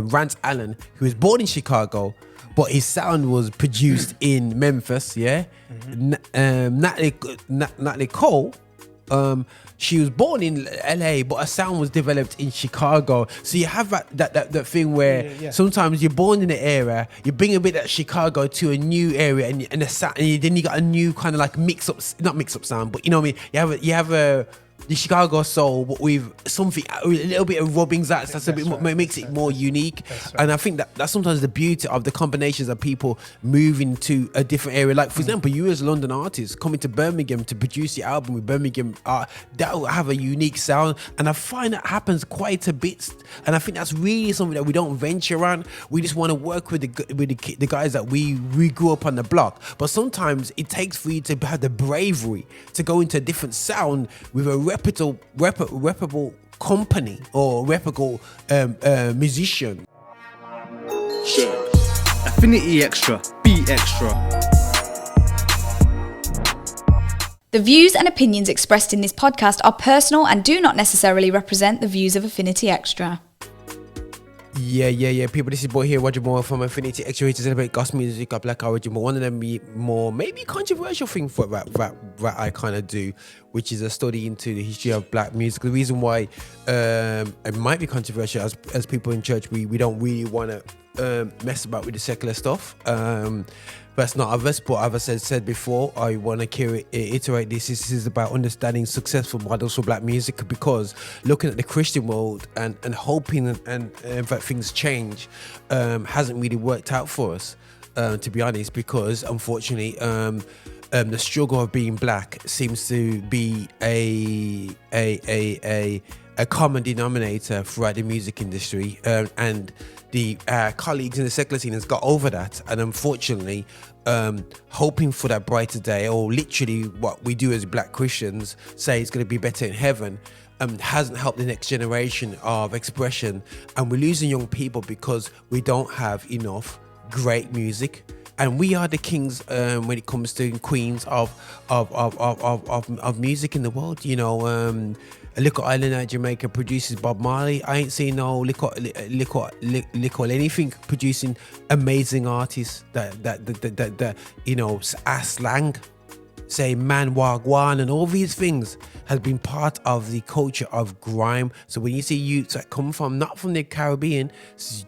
Rance Allen, who was born in Chicago, but his sound was produced in Memphis. Yeah, Natalie Cole. She was born in LA, but her sound was developed in Chicago. So you have that thing where sometimes you're born in the area, you bring a bit of Chicago to a new area, and then you got a new kind of like not mix up sound, but you know what I mean. You have the Chicago soul, but with something, a little bit of rubbings. That's a bit more, makes it more unique. And I think that's sometimes the beauty of the combinations of people moving to a different area. Like for example, you as a London artist coming to Birmingham to produce your album with Birmingham art, that will have a unique sound. And I find that happens quite a bit. And I think that's really something that we don't venture on. We just want to work with the guys that we grew up on the block. But sometimes it takes for you to have the bravery to go into a different sound with a reputable company or reputable musician. Sure. Affinity Extra, be extra. The views and opinions expressed in this podcast are personal and do not necessarily represent the views of Affinity Extra. Yeah. People, this is Boy here, Roger Moore from Affinity Extra, to celebrate gospel music of Black origin. But one of them more maybe controversial thing for that I kind of do, which is a study into the history of Black music. The reason why it might be controversial, as people in church, we don't really want to mess about with the secular stuff. That's not of us, but as I said before, I want to iterate this. This is about understanding successful models for Black music, because looking at the Christian world and hoping and that things change hasn't really worked out for us, to be honest, because unfortunately the struggle of being Black seems to be a common denominator throughout the music industry, and the colleagues in the secular scene has got over that, and unfortunately hoping for that brighter day, or literally what we do as Black Christians say is going to be better in heaven, hasn't helped the next generation of expression, and we're losing young people because we don't have enough great music. And we are the kings when it comes to queens of music in the world. You know, a little island at Jamaica produces Bob Marley. I ain't seen no little anything producing amazing artists that you know, slang, say man wagwan, and all these things has been part of the culture of grime. So when you see youths that come from not from the Caribbean,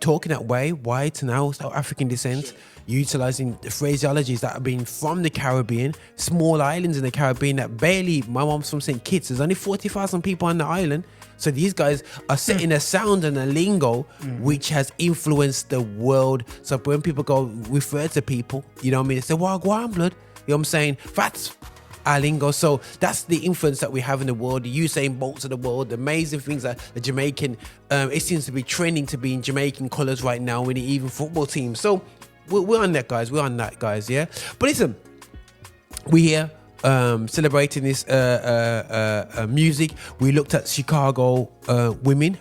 talking that way, white and now South African descent, utilizing the phraseologies that have been from the Caribbean, small islands in the Caribbean that barely, my mom's from St. Kitts, there's only 40,000 people on the island. So these guys are setting a sound and a lingo which has influenced the world. So when people go refer to people, you know what I mean, they say, wagwan blood, you know what I'm saying, that's our lingo. So that's the influence that we have in the world, the Usain Bolts of the world, the amazing things that the Jamaican, it seems to be trending to be in Jamaican colours right now with the even football team. So we're on that, guys. We're on that, guys. Yeah. But listen, we're here celebrating this music. We looked at Chicago women,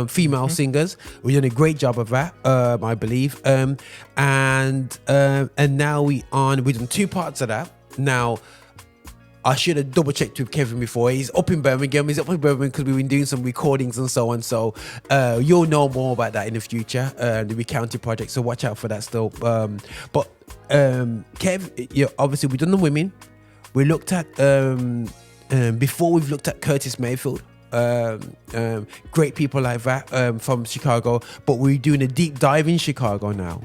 female singers. We've done a great job of that, I believe. And now we've done two parts of that. Now, I should have double checked with Kevin before. He's up in Birmingham. Because we've been doing some recordings and so on. So you'll know more about that in the future, the recounting project. So watch out for that still. But Kev, obviously we've done the women. We looked at before we've looked at Curtis Mayfield. Great people like that from Chicago. But we're doing a deep dive in Chicago now.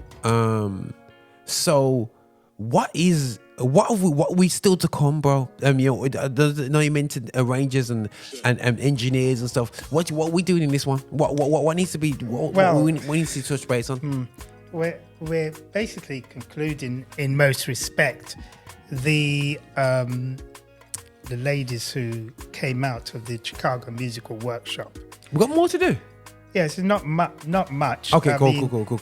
So what we still to come, bro? You know, you mentioned arrangers and engineers and stuff. What are we doing in this one? What needs to be? What we need to touch base on? We're basically concluding, in most respect, the ladies who came out of the Chicago Musical Workshop. We've got more to do. Yes, not much. Okay, cool.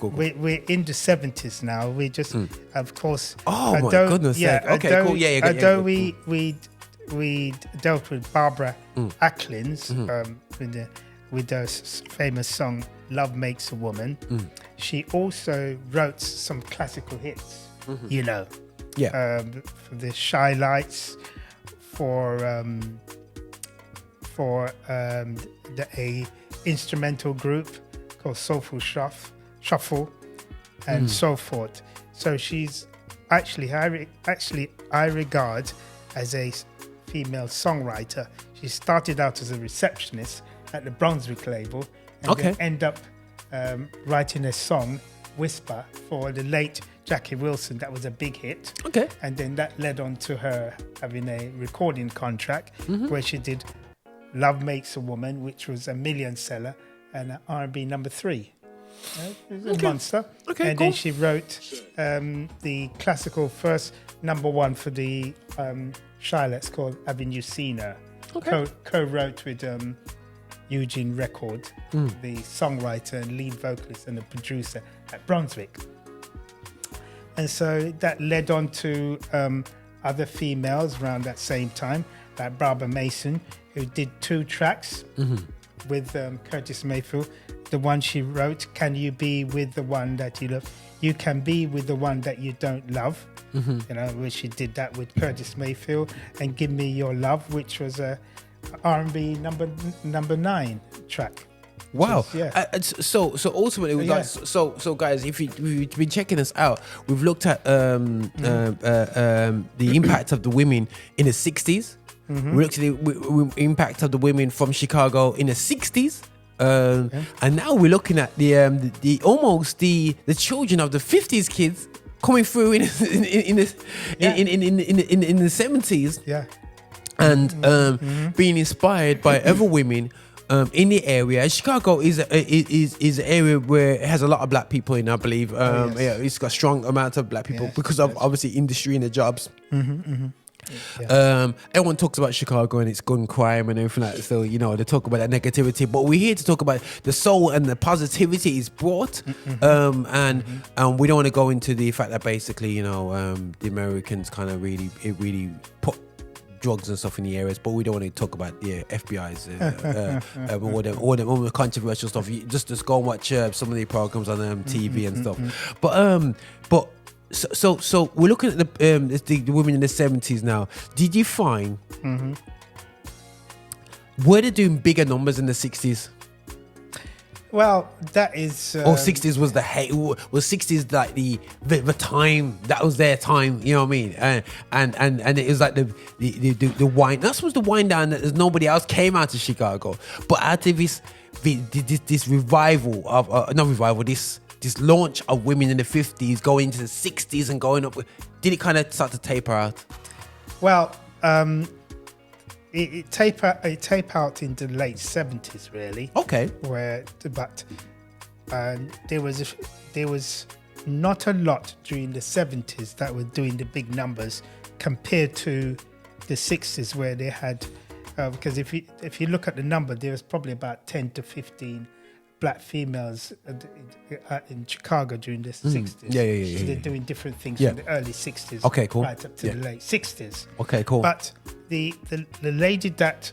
We're in the 70s now. We just, of course. Oh my goodness! Yeah. Okay, cool. Yeah. Although we dealt with Barbara Acklins with the famous song "Love Makes a Woman." She also wrote some classical hits. You know. Yeah. For the Shy Lights, for a instrumental group called Soulful Shuff, shuffle, and so forth. So she's actually I regard as a female songwriter. She started out as a receptionist at the Brunswick label, and then end up writing a song, Whisper, for the late Jackie Wilson. That was a big hit. Okay. And then that led on to her having a recording contract where she did Love Makes a Woman, which was a million seller and an R&B number 3. It was a monster. Okay, and cool. then she wrote the classical first number 1 for the Charlottes called Haven't You Seen Her? Okay. Co-wrote with Eugene Record, the songwriter and lead vocalist and the producer at Brunswick. And so that led on to other females around that same time, like Barbara Mason, who did 2 tracks with Curtis Mayfield. The one she wrote, Can You Be With the One That You Love? You Can Be With the One That You Don't Love. You know, where she did that with Curtis Mayfield, and Give Me Your Love, which was a R&B number 9 track. Wow. Yeah. So ultimately, we got so guys, if you've been checking us out, we've looked at the impact of the women in the 60s. We looked at the impact of the women from Chicago in the 60s. And now we're looking at the almost the children of the 50s kids coming through in the 70s. Yeah. And being inspired by other women in the area. Chicago is an area where it has a lot of black people in, I believe. Yeah, it's got a strong amount of black people because of obviously industry and the jobs. Everyone talks about Chicago and its gun crime and everything like that. So, you know, they talk about that negativity, but we're here to talk about the soul and the positivity it's brought. And we don't want to go into the fact that basically, you know, the Americans kind of really put drugs and stuff in the areas, but we don't want to talk about the FBI's all the controversial stuff. You just go and watch some of the programs on TV and stuff. But so we're looking at the women in the 70s now. Did you find were they doing bigger numbers in the 60s? Well, that is... or 60s was the hate. Was 60s like the time that was their time? You know what I mean? And it was like the wind. That was the wind down that nobody else came out of Chicago. But out of this revival of not revival, this launch of women in the 50s going into the 60s and going up, did it kind of start to taper out? Well, it tape out in the late 70s, really. Okay. But there was not a lot during the 70s that were doing the big numbers compared to the 60s, where they had because if you look at the number, there was probably about 10 to 15 black females in Chicago during the 60s. Yeah. So they're doing different things from the early 60s. Okay, cool. Right up to the late 60s. Okay, cool. But the lady that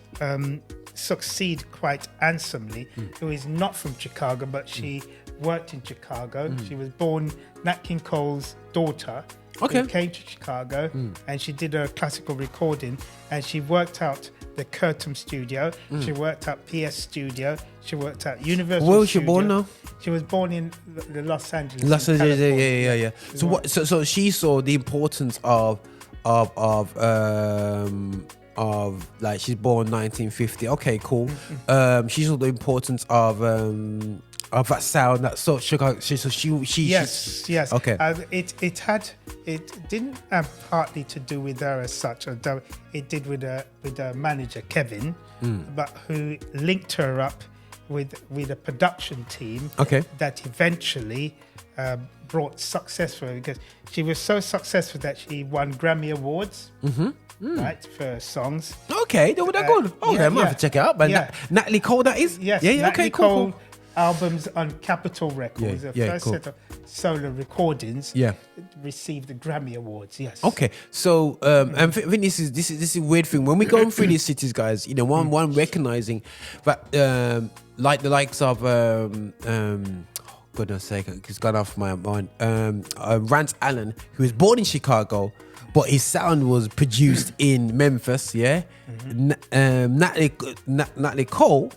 succeeded quite handsomely, who is not from Chicago, but she worked in Chicago. She was born Nat King Cole's daughter. Okay. Who came to Chicago, and she did a classical recording, and she worked out the Curtin Studio. She worked out PS Studio. She worked out Universal. Where was Studio. she born now? She was born in the Los Angeles. Los Angeles, yeah. So she saw the importance of like she's born 1950. Okay, cool. She saw the importance of that sound, that sort of Chicago. She Yes. Okay. It didn't have partly to do with her as such, although it did with her manager Kevin, but who linked her up with a production team. Okay. That eventually brought success for her, because she was so successful that she won Grammy Awards. Right, for her songs. Okay, they were that good. Okay, I might have to check it out. But Natalie Cole, that is? Yes. Yeah. Natalie Okay, Cole cool. Albums on Capitol Records. The first cool. set of solo recordings. Yeah. Received the Grammy Awards. Yes. Okay, so I think this is a weird thing when we're going through these cities, guys. You know, one recognizing that like the likes of goodness sake, it's gone off my mind. Rance Allen, who was born in Chicago, but his sound was produced in Memphis. Yeah. Natalie Cole.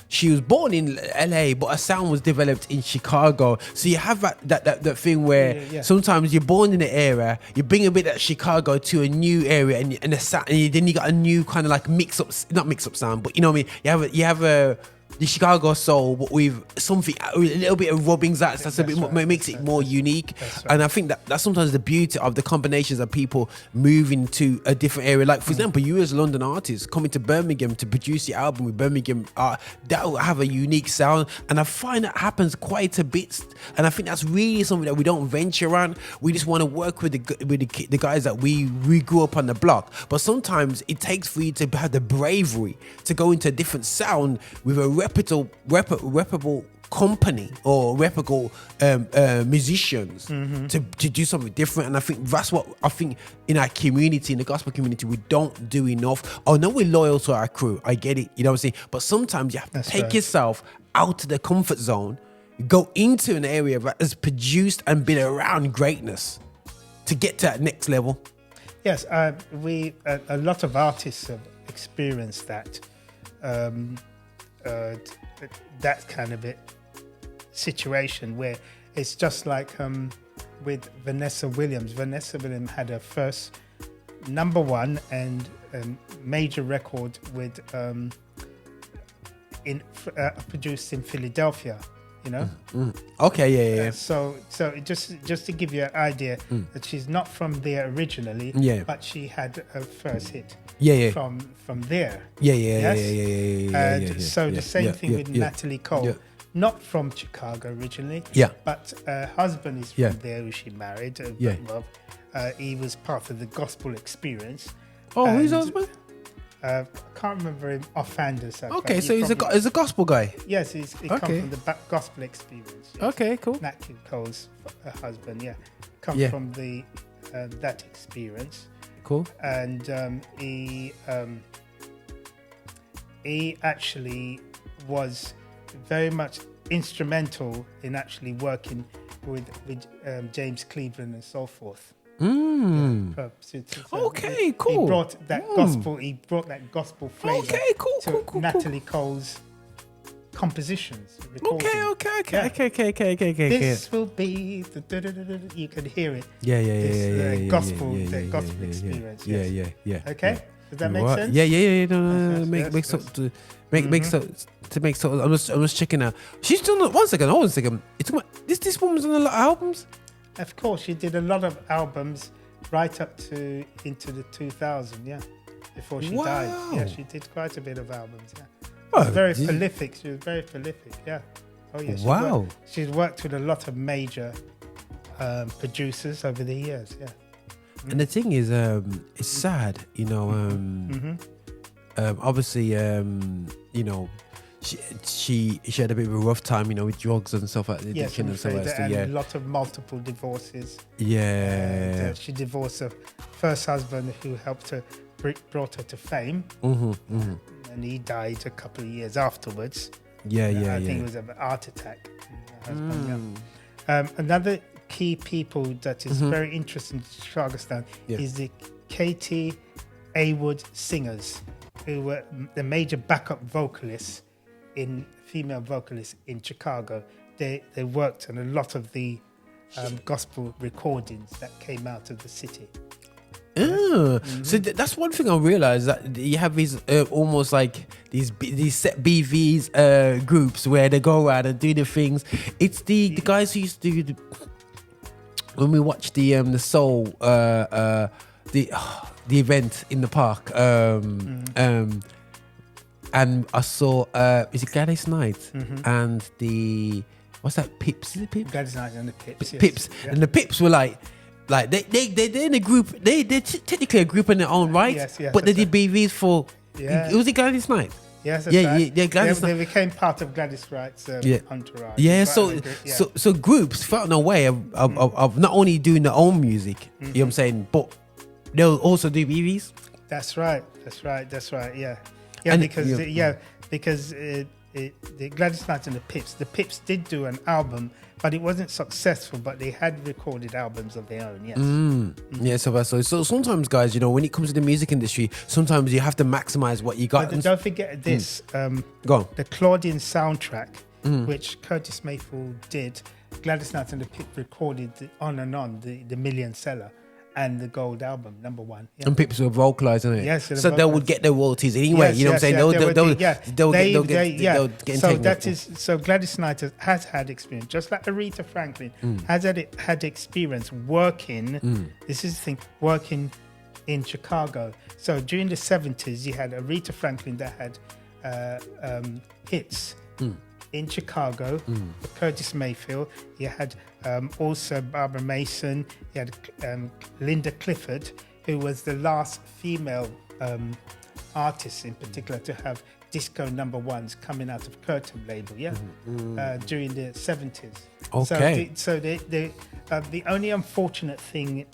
she was born in LA, but her sound was developed in Chicago. So you have that thing where sometimes you're born in the area, you bring a bit of Chicago to a new area, and then you got a new kind of like not mix up sound, but you know what I mean. You have the Chicago soul, but with something, a little bit of rubbings that's a bit more, makes it more unique. And I think that's sometimes the beauty of the combinations of people moving to a different area. Like for example, you as a London artist coming to Birmingham to produce your album with Birmingham art, that will have a unique sound. And I find that happens quite a bit. And I think that's really something that we don't venture on. We just want to work with the guys that we grew up on the block. But sometimes it takes for you to have the bravery to go into a different sound with a reputable company or reputable musicians to do something different. And I think that's what I think in our community, in the gospel community, we don't do enough. I know we're loyal to our crew, I get it, you know what I'm saying, but sometimes you have to take yourself out of the comfort zone, go into an area that has produced and been around greatness to get to that next level. Yes, a lot of artists have experienced that. That kind of situation where it's just like with Vanessa Williams. Vanessa Williams had her first #1 and major record with produced in Philadelphia. You know. Okay, yeah. So just to give you an idea that she's not from there originally, but she had her first hit. From there. So the same thing with Natalie Cole, not from Chicago originally. But her husband is from there, who she married. He was part of the gospel experience. Oh, who's husband? I can't remember him offhand. Okay, so he's a gospel guy. Yes, he comes from the gospel experience. Yes. Okay, cool. Natalie Cole's husband, come from the that experience. Cool. And he actually was very much instrumental in actually working with James Cleveland and so forth. Okay, cool. He brought that gospel. He brought that gospel flavor to Natalie Cole's compositions. Okay. This will be you can hear it. Yeah. Gospel experience. Yeah. Okay, does that make sense? Yeah. No. Makes sense. I'm just checking out. She's done. One second. It's this woman's on a lot of albums. Of course, she did a lot of albums right up to into the 2000s. Before she died. Yeah, she did quite a bit of albums. Very prolific. She was very prolific. Yeah. Oh yeah. She's worked with a lot of major producers over the years. Yeah. And the thing is, it's sad, you know. Obviously, you know, she had a bit of a rough time, you know, with drugs and stuff like that. Addiction and stuff like that. And a lot of multiple divorces. Yeah. She divorced her first husband, who helped her, brought her to fame. And he died a couple of years afterwards. I think it was an heart attack. Another key people that is very interesting to Chicago Stand is the Katie Awood Singers, who were the major backup female vocalists in Chicago. They worked on a lot of the gospel recordings that came out of the city. So that's one thing I realized, that you have these almost like these set BVs groups where they go around and do the things. It's the guys who used to do when we watched the soul the event in the park and I saw is it Gladys Knight and the what's that, Pips? Is it Pips? Gladys Knight and the Pips. Pips. And the Pips were like they're in a group. They're technically a group in their own right. Yes, but they did BVs for. Yeah. Was it Gladys Knight? Yes, that's right. Yeah. Gladys they became part of Gladys Knight's entourage. Yeah. So groups found a way of not only doing their own music. You know what I'm saying, but they'll also do BVs. That's right. Yeah. Yeah, and because the Gladys Knight and the Pips. The Pips did do an album, but it wasn't successful. But they had recorded albums of their own. Yes. Yeah, so sometimes, guys, when it comes to the music industry, sometimes you have to maximize what you got. But don't forget this. Go on. The Claudian soundtrack, which Curtis Mayfield did. Gladys Knight and the Pips recorded On and On, the million seller. And the gold album, number 1. Yeah. And Pips were vocalizing it. Yes, so they would get their royalties anyway. Yes, you know what I'm saying? yes, They'll get So taken. So Gladys Knight has had experience, just like Aretha Franklin has had experience working. This is the thing, working in Chicago. So during the 70s, you had Aretha Franklin that had hits. In Chicago, Curtis Mayfield. You had also Barbara Mason. You had Linda Clifford, who was the last female artist in particular to have disco number ones coming out of Curtain label, during the 70s. Okay. So the only unfortunate thing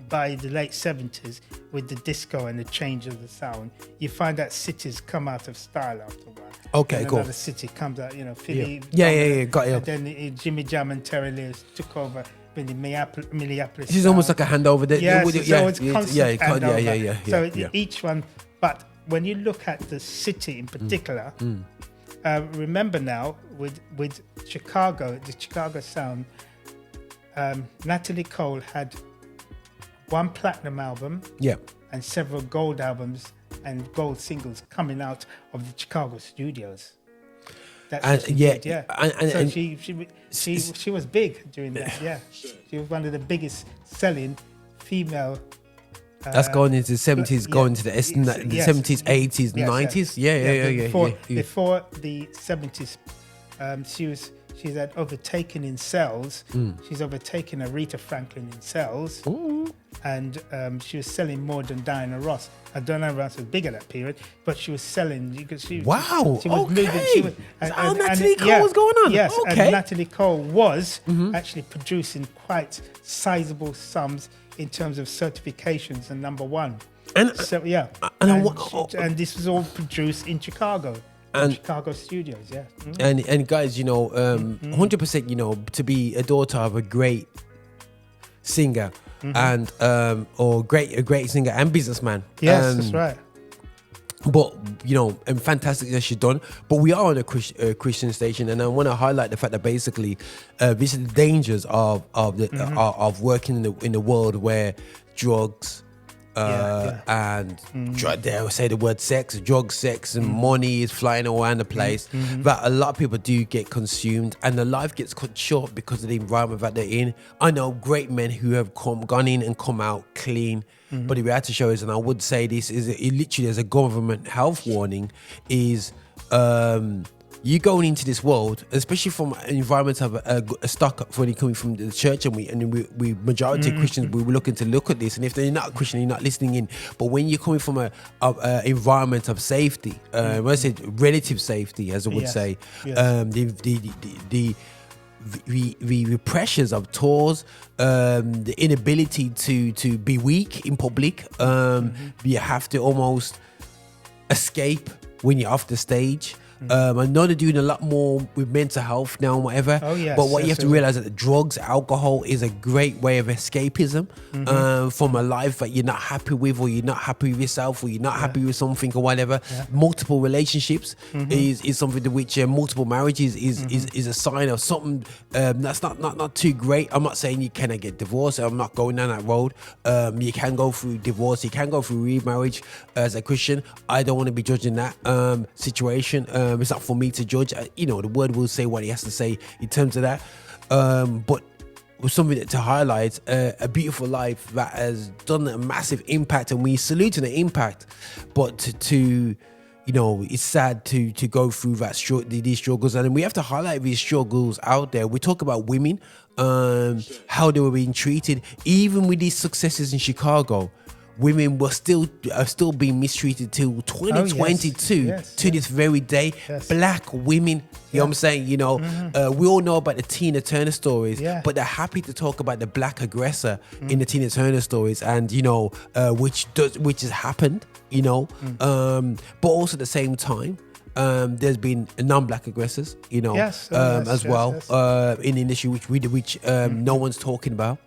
by the late 70s with the disco and the change of the sound, you find that cities come out of style after a while. Okay, and cool. Another city comes out, Philly. Yeah, got you. And then Jimmy Jam and Terry Lewis took over with the Minneapolis. This is almost like a handover. Constant. So each one, but when you look at the city in particular, remember now with Chicago, the Chicago sound, Natalie Cole had 1 platinum album and several gold albums and gold singles coming out of the Chicago studios. That's what she did, so she was big during that. Yeah, she was one of the biggest selling female. That's going into the 70s, going to the 70s, 80s, 90s. Before the 70s, she's had overtaken in sales. She's overtaken Aretha Franklin in sales. And she was selling more than Diana Ross. Diana Ross was big at that period, but she was selling. She was moving. Natalie Cole was going on. Yes, okay. And Natalie Cole was actually producing quite sizable sums in terms of certifications and number 1. And so and this was all produced in Chicago. And Chicago studios, and guys, 100%, to be a daughter of a great singer and a great singer and businessman. Yes, that's right. But and fantastic that she's done. But we are on a Christian station, and I want to highlight the fact that basically, this is the dangers of working in the world where drugs. And dare I say the word sex, drugs, sex, and money is flying around the place. That a lot of people do get consumed, and their life gets cut short because of the environment that they're in. I know great men who have gone in and come out clean, but the reality show is, and I would say this is literally as a government health warning, is you going into this world, especially from an environment of a stock up when you're coming from the church, and we majority Christians, we were looking to look at this, and if they're not Christian, you're not listening in. But when you're coming from a environment of safety, when I say relative safety, as I would say, the pressures of tours, the inability to be weak in public, you have to almost escape when you're off the stage. I know they're doing a lot more with mental health now and whatever. But what you have to realize is that drugs, alcohol is a great way of escapism from a life that you're not happy with, or you're not happy with yourself, or you're not happy with something or whatever. Multiple relationships is something to which multiple marriages is a sign of something that's not too great. I'm not saying you cannot get divorced. I'm not going down that road. You can go through divorce. You can go through remarriage as a Christian. I don't want to be judging that situation. It's not for me to judge. The word will say what he has to say in terms of that. But with something to highlight, a beautiful life that has done a massive impact, and we salute the impact. But to it's sad to go through these struggles, and we have to highlight these struggles out there. We talk about women, how they were being treated, even with these successes in Chicago. Women were still being mistreated till 2022 to this very day. Black women, you know what I'm saying? We all know about the Tina Turner stories, but they're happy to talk about the black aggressor in the Tina Turner stories, and which has happened. But also at the same time, there's been non-black aggressors, you know, Yes, as well yes. in the industry, which no one's talking about,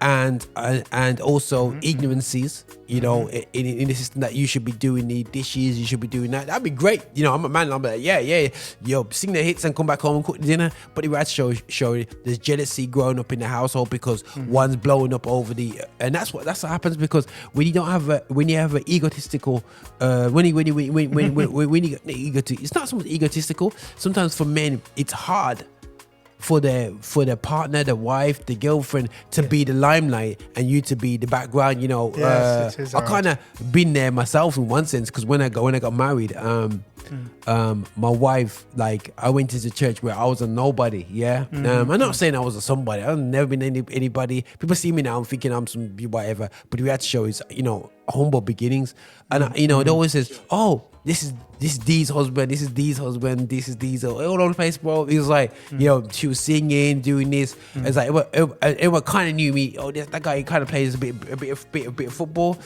and also ignorances, you know, in the system, that you should be doing the dishes, you should be doing that. That'd be great, you know. I'm a man. I'm like, yeah, yo, sing the hits and come back home and cook dinner. But the rats show there's jealousy growing up in the household because one's blowing up over the, and that's what happens because when you don't have when you have an egotistical, when you get it's not so much egotistical. Sometimes for men, it's hard for their partner, the wife, the girlfriend to be the limelight and you to be the background, you know. Yes, it is I hard. kind of been there myself in one sense, because when I got married, my wife, like, I went to the church where I was a nobody. I'm not saying I was a somebody. I've never been anybody. People see me now, I'm thinking I'm some whatever, but the reality show is, you know, humble beginnings. And you know, it always says, oh, this is Dee's husband, this is Dee's husband, this is Dee's, all over the place, bro. It was like, you know, she was singing, doing this. It's like everyone kind of knew me. Oh, that guy kind of plays a bit of football.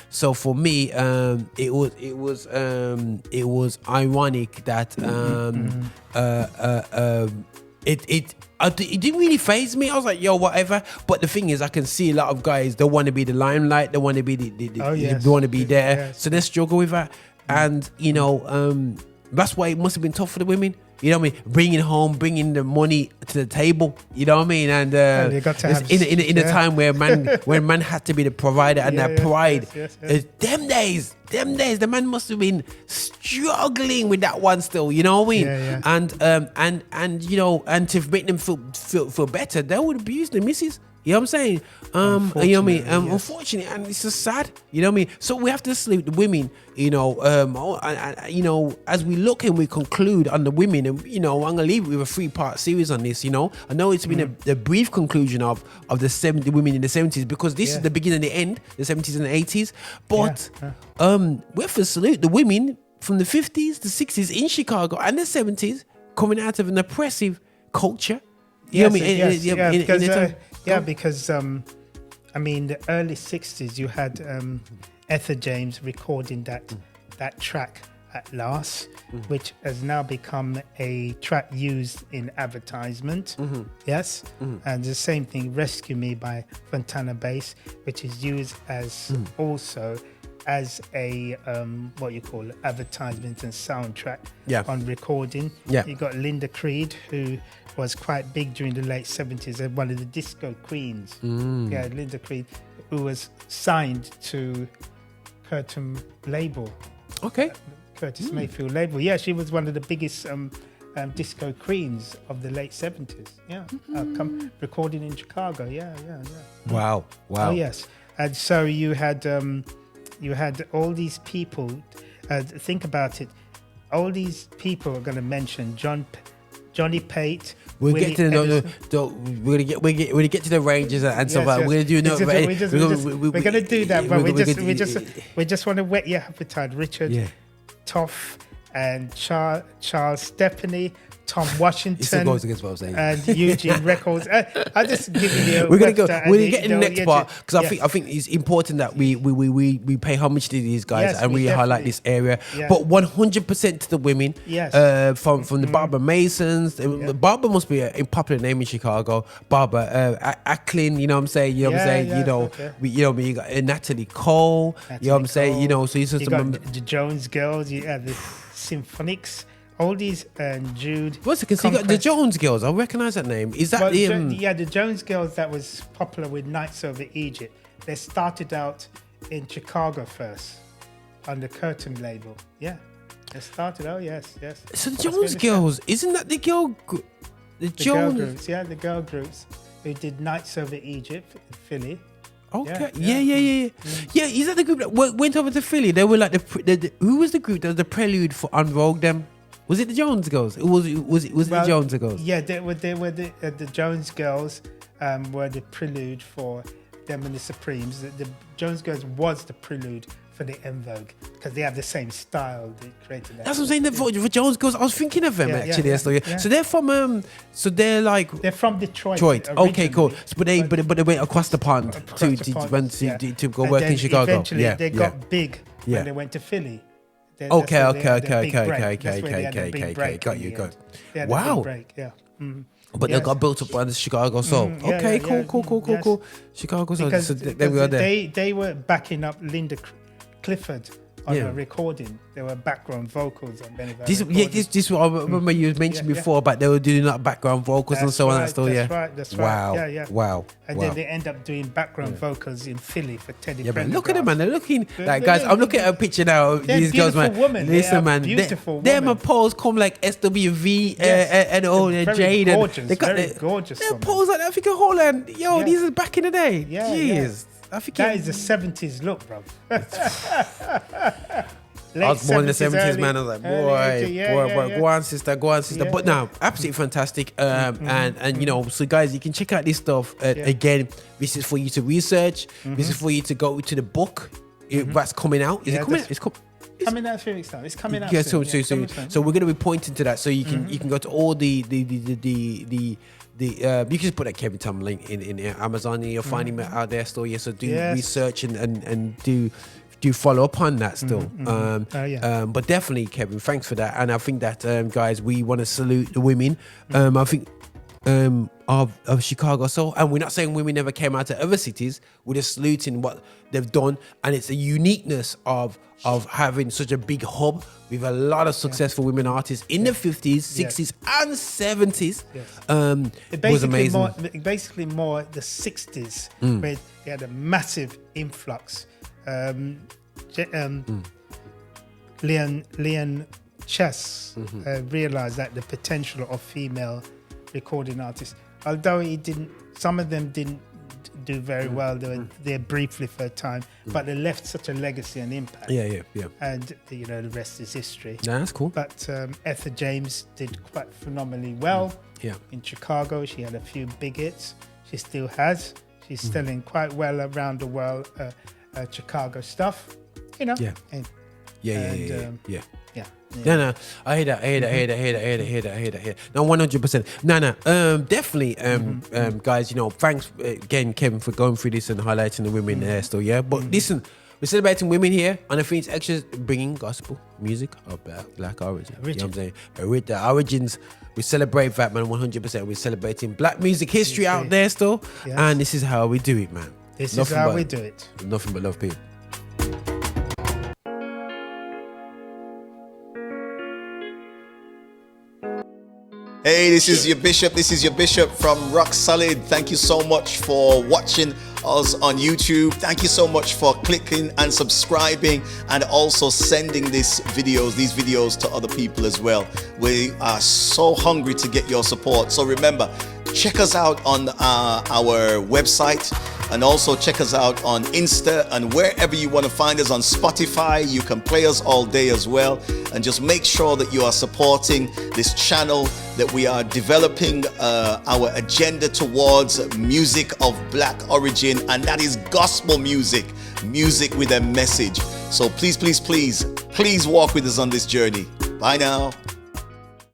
So for me, it was ironic that it didn't really faze me. I was like, yo, whatever. But the thing is, I can see a lot of guys, they want to be the limelight, they want to be they want to be there. Yes. So they struggle with that. And, you know, that's why it must have been tough for the women. You know what I mean? Bringing the money to the table. You know what I mean? And they got to have, in a time where man had to be the provider, and that pride. Yes. Them days, the man must have been struggling with that one still. You know what I mean? Yeah. And you know, and to make them feel better, they would abuse the missus. You know what I'm saying? You know what I mean? Unfortunately, and it's just sad. You know what I mean? So we have to sleep the women. You know, you know, as we look and we conclude on the women, and you know, I'm gonna leave it with a 3-part series on this. You know, I know it's been a brief conclusion of the women in the 70s, because this is the beginning and the end, the 70s and the 80s. But we have to salute the women from the 50s, the 60s in Chicago, and the 70s, coming out of an oppressive culture. You know what I mean? Because I mean, the early 60s, you had Etta James recording that track At Last, which has now become a track used in advertisement. Yes. And the same thing, Rescue Me by Fontella Bass, which is used as also as a what you call advertisement and soundtrack on recording. You got Linda Creed, who was quite big during the late 70s and one of the disco queens. Linda Creed, who was signed to Curtin label. Curtis Mayfield label. Yeah, she was one of the biggest disco queens of the late 70s. Recording in Chicago. Wow. Oh yes. And so you had all these people. Think about it. All these people are going to mention Johnny Pate. We're gonna get to the Rangers and stuff. We're gonna do we're gonna do that, but we just want to whet your appetite. Richard Toff and Charles Stepney, Tom Washington, it goes against what I'm saying. and Eugene Records. I just giving you. We're gonna get in the next part, because I think it's important that we pay homage to these guys and we highlight this area. But 100% to the women. From the Barbara Masons. Barbara must be a popular name in Chicago. Barbara Acklin. You know what I'm saying? You know what I'm saying? You got Natalie Cole. You know what I'm saying? You know, so you got the Jones Girls. You have the Symphonics. All these Jude. What's it? You got the Jones Girls. I recognize that name. Is that the Jones Girls that was popular with Nights Over Egypt? They started out in Chicago first on the Curtin label. Yeah, they started. Oh yes. So the Jones Girls, isn't that the girl? The girl groups. Yeah, the girl groups who did Nights Over Egypt in Philly. Okay. Yeah. Is that the group that went over to Philly? They were like who was the group that was the prelude for Unrogue Them? Was it the Jones Girls? Was it the Jones Girls? Yeah, they were the Jones Girls were the prelude for them and the Supremes. The Jones Girls was the prelude for the En Vogue, because they have the same style. They created that. That's what I'm saying. For Jones Girls, I was thinking of them actually. So they're from they're from Detroit. Okay, cool. So, but they went across the pond to go work in Chicago. Eventually, they got big when they went to Philly. Okay. Got you. Wow. But they got built up by the Chicago Soul. Cool. Chicago Soul. Because So there we are there. they were backing up Linda Clifford on a recording. There were background vocals on many of This is what I remember you mentioned before about they were doing like background vocals and so on. That's right. Wow. Wow. And then they end up doing background vocals in Philly for Teddy. Yeah, man. Look at them, man. They're looking like guys. I'm looking at a picture now. Of these girls, man. Women. Listen, man. Beautiful them women. pose come like SWV and all Jade. Gorgeous, they got very gorgeous. They pose like African Holland. Yo, these are back in the day. Yeah, Jeez. That is the 70s look, bro. I was born in the 70s, man. I was like, boy, go on, sister. But now, absolutely fantastic. And you know, so guys, you can check out this stuff. Again, this is for you to research. This is for you to go to the book that's coming out. Is it coming out? It's coming out 3 weeks time. It's coming out. Yeah, soon. So we're going to be pointing to that, so you can you can go to all the you can just put that Kevin Tomlin in Amazon and you'll find him out there still. So do research and do follow up on that still. But definitely, Kevin, thanks for that. And I think that guys, we want to salute the women. I think of Chicago Soul, and we're not saying women never came out to other cities. We're just saluting what they've done, and it's a uniqueness of having such a big hub with a lot of successful women artists in the 50s, 60s, and 70s. It was amazing. Basically more the 60s, where they had a massive influx. Leon Chess realized that the potential of female recording artists, although some of them didn't do very well. They were there briefly for a time, but they left such a legacy and impact. Yeah. And you know, the rest is history. Yeah, that's cool. But Etta James did quite phenomenally well. In Chicago, she had a few big hits. She still has. She's selling quite well around the world. Chicago stuff, you know. Yeah. No, I hear that. No, 100%. No. Definitely. Guys, you know, thanks again, Kevin, for going through this and highlighting the women there still. Yeah, but listen, we're celebrating women here on the Phoenix Extras, bringing gospel music of black origin. You know what I'm saying? With the origins, we celebrate that, man. 100%. We're celebrating black music history out there still, and this is how we do it, man. This is how we do it. Nothing but love, people. Hey, this is your bishop from Rock Solid. Thank you so much for watching us on YouTube. Thank you so much for clicking and subscribing, and also sending these videos to other people as well. We are so hungry to get your support. So remember, check us out on our website, and also check us out on Insta, and wherever you want to find us on Spotify. You can play us all day as well. And just make sure that you are supporting this channel, that we are developing our agenda towards music of black origin, and that is gospel music with a message. So please walk with us on this journey. Bye now.